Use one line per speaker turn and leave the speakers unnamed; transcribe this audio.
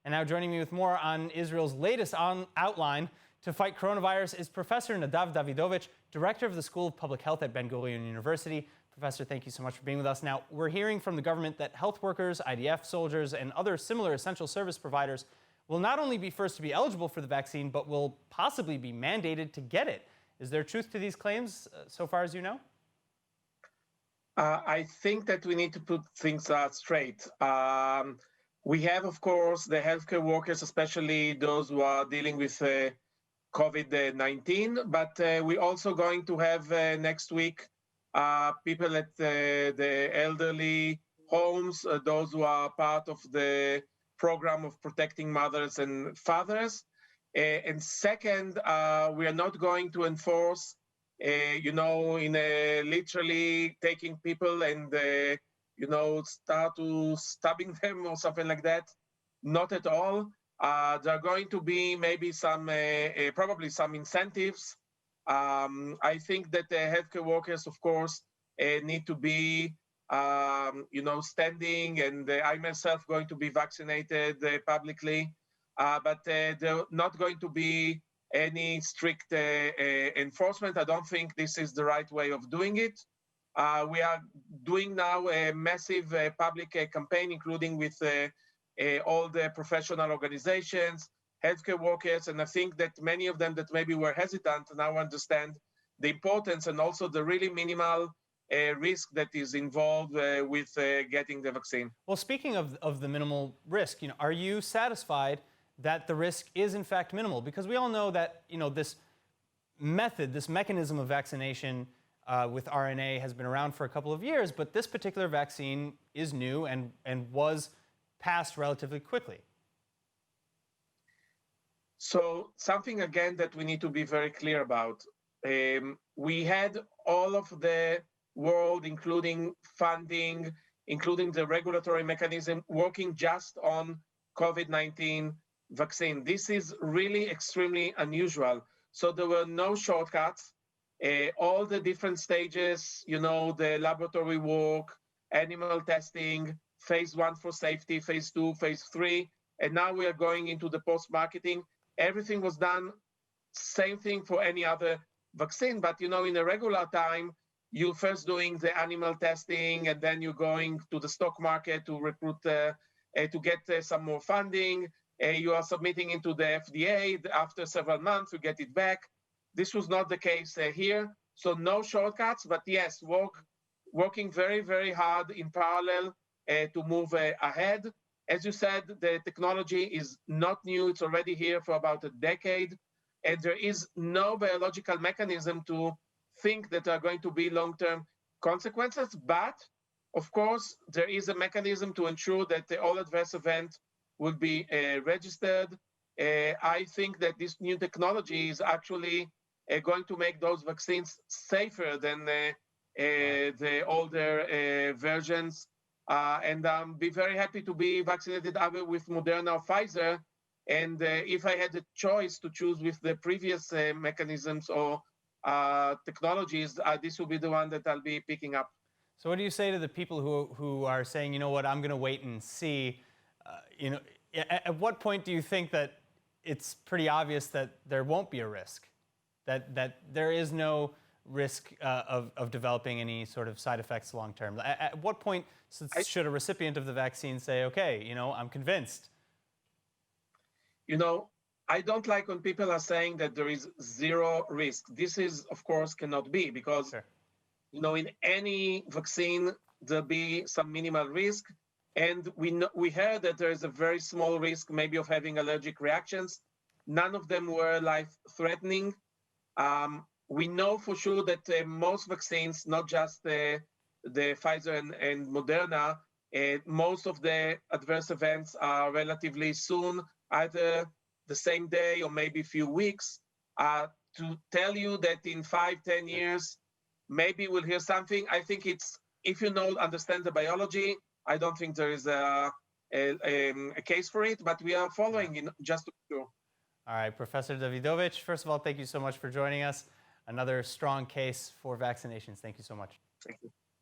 And now joining me with more on Israel's latest outline to fight coronavirus is Professor Nadav Davidovitch, Director of the School of Public Health at Ben-Gurion University. Professor, thank you so much for being with us. Now, we're hearing from the government that health workers, IDF soldiers, and other similar essential service providers will not only be first to be eligible for the vaccine, but will possibly be mandated to get it. Is there truth to these claims, so far as you know?
I think that we need to put things straight. We have, of course, the healthcare workers, especially those who are dealing with COVID-19, but we're also going to have next week people at the elderly homes, those who are part of the program of protecting mothers and fathers. And second, we are not going to enforce, literally taking people and, start to stabbing them or something like that. Not at all. There are going to be maybe probably some incentives. I think that the healthcare workers, of course, need to be, standing, and I myself going to be vaccinated publicly, but there are not going to be any strict enforcement. I don't think this is the right way of doing it. We are doing now a massive public campaign, including with all the professional organizations, healthcare workers, and I think that many of them that maybe were hesitant now understand the importance and also the really minimal risk that is involved with getting the vaccine.
Well, speaking of the minimal risk, are you satisfied that the risk is in fact minimal? Because we all know that this mechanism of vaccination with RNA has been around for a couple of years, but this particular vaccine is new and was passed relatively quickly.
So something again that we need to be very clear about. We had all of the world, including funding, including the regulatory mechanism, working just on COVID-19 vaccine. This is really extremely unusual. So there were no shortcuts. All the different stages, the laboratory work, animal testing, phase 1 for safety, phase 2, phase 3, and now we are going into the post-marketing. Everything was done, same thing for any other vaccine, but in a regular time, you're first doing the animal testing, and then you're going to the stock market to recruit, to get some more funding. You are submitting into the FDA. After several months, you get it back. This was not the case here. So no shortcuts, but yes, working very, very hard in parallel to move ahead. As you said, the technology is not new. It's already here for about a decade. And there is no biological mechanism to think that there are going to be long-term consequences. But, of course, there is a mechanism to ensure that all adverse events will be registered. I think that this new technology is actually going to make those vaccines safer than the older versions. And be very happy to be vaccinated either with Moderna or Pfizer. And if I had a choice to choose with the previous mechanisms or technologies, this will be the one that I'll be picking up.
So what do you say to the people who are saying, you know what, I'm going to wait and see? At what point do you think that it's pretty obvious that there won't be a risk, that there is no risk of developing any sort of side effects long term? At what point should a recipient of the vaccine say, okay, I'm convinced?
I don't like when people are saying that there is zero risk. This is, of course, cannot be because,
sure,
in any vaccine, there'll be some minimal risk. And we heard that there is a very small risk maybe of having allergic reactions. None of them were life-threatening. We know for sure that most vaccines, not just the Pfizer and Moderna, most of the adverse events are relatively soon, either the same day or maybe a few weeks. To tell you that in 5-10 years, maybe we'll hear something, I think it's, if understand the biology, I don't think there is a case for it, but we are following it just to be sure.
All right, Professor Davidovitch, first of all, thank you so much for joining us. Another strong case for vaccinations. Thank you so much.
Thank you.